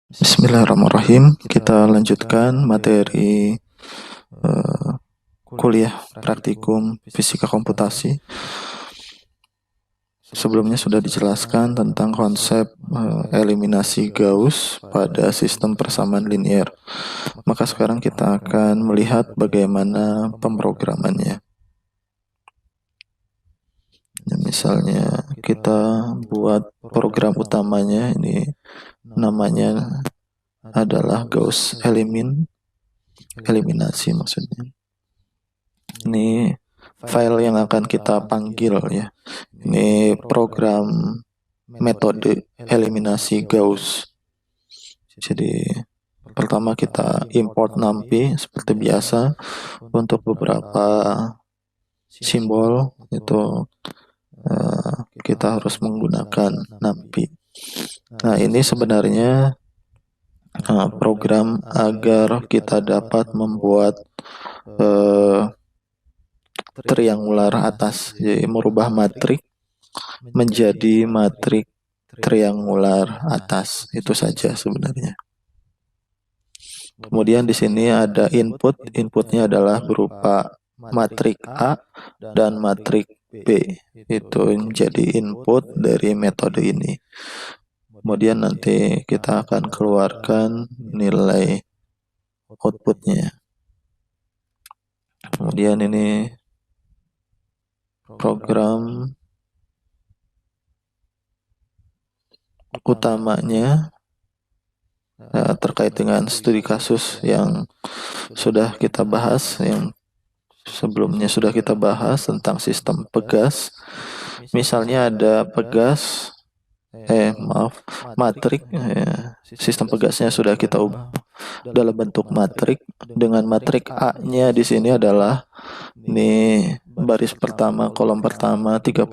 Bismillahirrahmanirrahim. Kita lanjutkan materi kuliah praktikum fisika komputasi. Sebelumnya sudah dijelaskan tentang konsep eliminasi Gauss pada sistem persamaan linier. Maka sekarang kita akan melihat bagaimana pemrogramannya. Misalnya kita buat program utamanya, ini namanya adalah Gauss eliminasi maksudnya. Ini file yang akan kita panggil ya. Ini program metode eliminasi Gauss. Jadi pertama kita import numpy seperti biasa. Untuk beberapa simbol itu kita harus menggunakan numpy. Nah, ini sebenarnya program agar kita dapat membuat triangular atas, jadi merubah matrik menjadi matrik triangular atas, itu saja sebenarnya. Kemudian di sini ada inputnya adalah berupa matrik A dan matrik B, itu menjadi input dari metode ini. Kemudian nanti kita akan keluarkan nilai outputnya. Kemudian ini program utamanya terkait dengan studi kasus yang sudah kita bahas, yang sebelumnya sudah kita bahas tentang sistem pegas. Misalnya ada pegas, matrik, sistem pegasnya sudah kita ubah dalam bentuk matrik, dengan matrik A-nya di sini adalah ini baris pertama kolom pertama 30,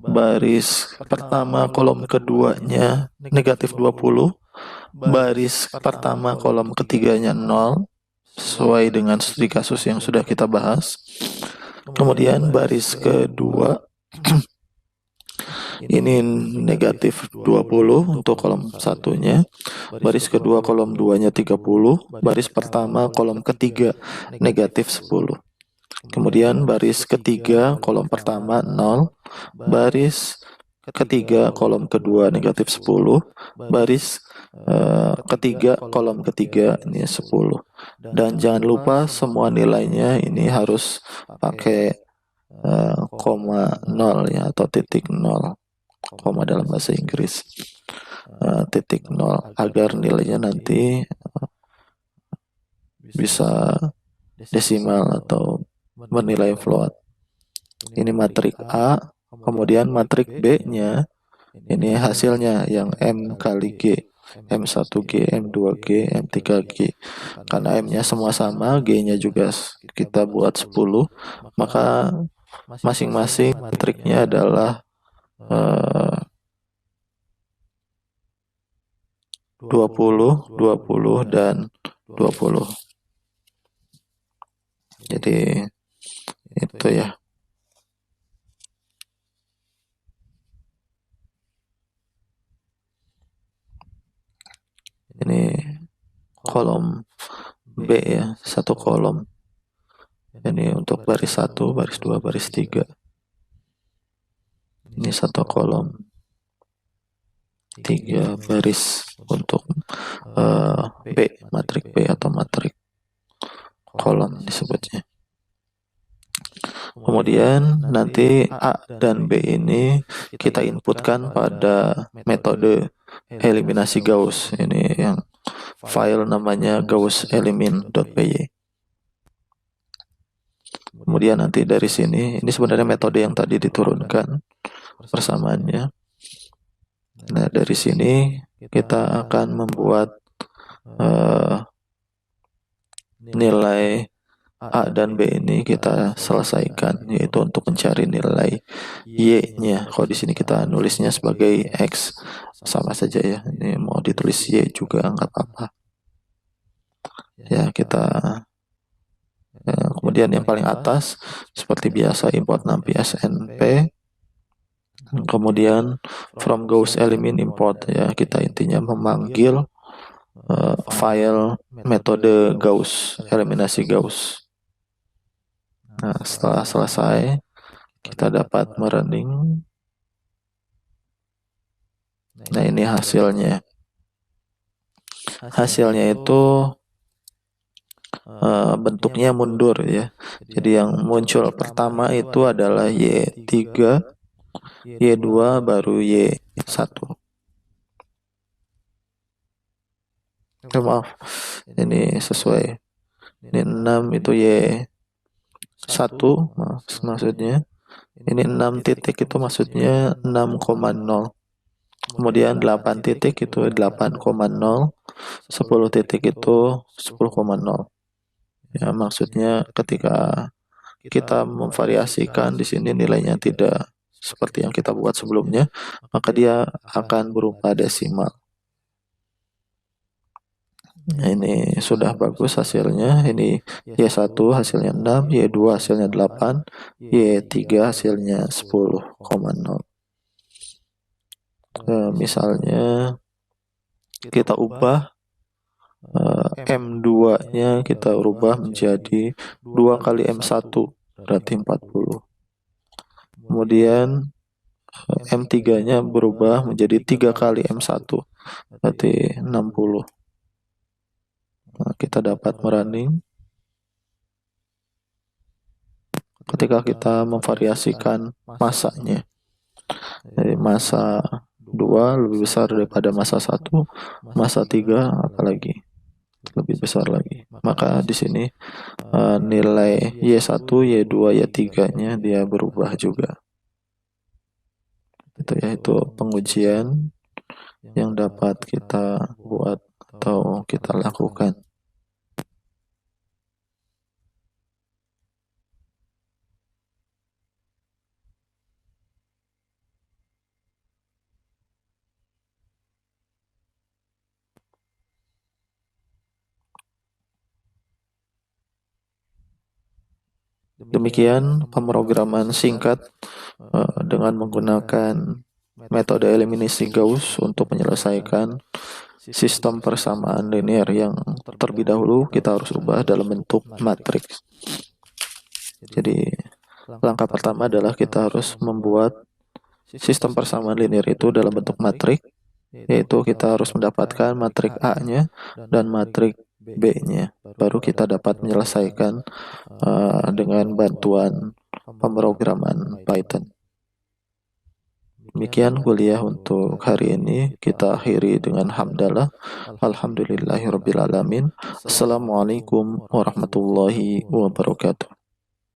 baris pertama kolom keduanya negatif 20, baris pertama kolom ketiganya 0 sesuai dengan studi kasus yang sudah kita bahas. Kemudian baris kedua ini negatif 20 untuk kolom satunya, baris kedua kolom 2-nya 30, baris pertama kolom ketiga negatif 10. Kemudian baris ketiga kolom pertama 0, baris ketiga kolom kedua negatif 10, baris ketiga kolom ketiga ini 10. Dan jangan lupa semua nilainya ini harus pakai koma 0 ya, atau titik 0, koma dalam bahasa Inggris, titik 0, agar nilainya nanti bisa desimal atau bernilai float. Ini matrik A, kemudian matrik B-nya ini hasilnya yang M kali G, M1G, M2G, M3G. Karena M-nya semua sama, G-nya juga kita buat 10, maka masing-masing matriknya adalah 20, 20, dan 20. Jadi itu ya. Ini kolom B ya, satu kolom. Ini untuk baris 1, baris 2, baris 3. Ini satu kolom, 3 baris untuk B, matrik B atau matrik kolom disebutnya. Kemudian nanti A dan B ini kita inputkan pada metode eliminasi Gauss. Ini yang file namanya gausselimin.py. Kemudian nanti dari sini, ini sebenarnya metode yang tadi diturunkan persamaannya. Nah, dari sini kita akan membuat nilai A dan B ini kita selesaikan, yaitu untuk mencari nilai Y-nya. Kalau di sini kita nulisnya sebagai X, sama saja ya. Ini mau ditulis Y juga nggak apa-apa. Ya, kita kemudian yang paling atas seperti biasa import numpy snp. Kemudian from Gauss elimin import ya, kita intinya memanggil file metode Gauss, eliminasi Gauss. Nah, setelah selesai, kita dapat merunning. Nah, ini hasilnya. Hasilnya itu bentuknya mundur ya. Jadi yang muncul pertama itu adalah Y3, Y2 baru Y1. Maaf, ini sesuai. Ini 6 itu Y1 maksudnya. Ini 6 titik itu maksudnya 6,0. Kemudian 8 titik itu 8,0. 10 titik itu 10,0. Ya, maksudnya ketika kita memvariasikan di sini nilainya tidak seperti yang kita buat sebelumnya, maka dia akan berupa desimal. Nah, ini sudah bagus hasilnya. Ini Y1 hasilnya 6, Y2 hasilnya 8, Y3 hasilnya 10,0. Misalnya kita ubah M2-nya kita ubah menjadi 2 kali M1, berarti 40. Kemudian M3-nya berubah menjadi 3 kali M1, berarti 60. Nah, kita dapat merunning. Ketika kita memvariasikan masanya, jadi masa 2 lebih besar daripada masa 1, masa 3 apalagi lebih besar lagi. Maka di sini nilai Y1, Y2, Y3-nya dia berubah juga. Itu ya, itu pengujian yang dapat kita buat atau kita lakukan. Demikian pemrograman singkat dengan menggunakan metode eliminasi Gauss untuk menyelesaikan sistem persamaan linear yang terlebih dahulu kita harus ubah dalam bentuk matriks. Jadi langkah pertama adalah kita harus membuat sistem persamaan linear itu dalam bentuk matriks, yaitu kita harus mendapatkan matrik A-nya dan matrik B-nya. Baru kita dapat menyelesaikan dengan bantuan pemrograman Python. Demikian kuliah untuk hari ini. Kita akhiri dengan hamdalah. Alhamdulillahirabbil alamin. Assalamualaikum warahmatullahi wabarakatuh.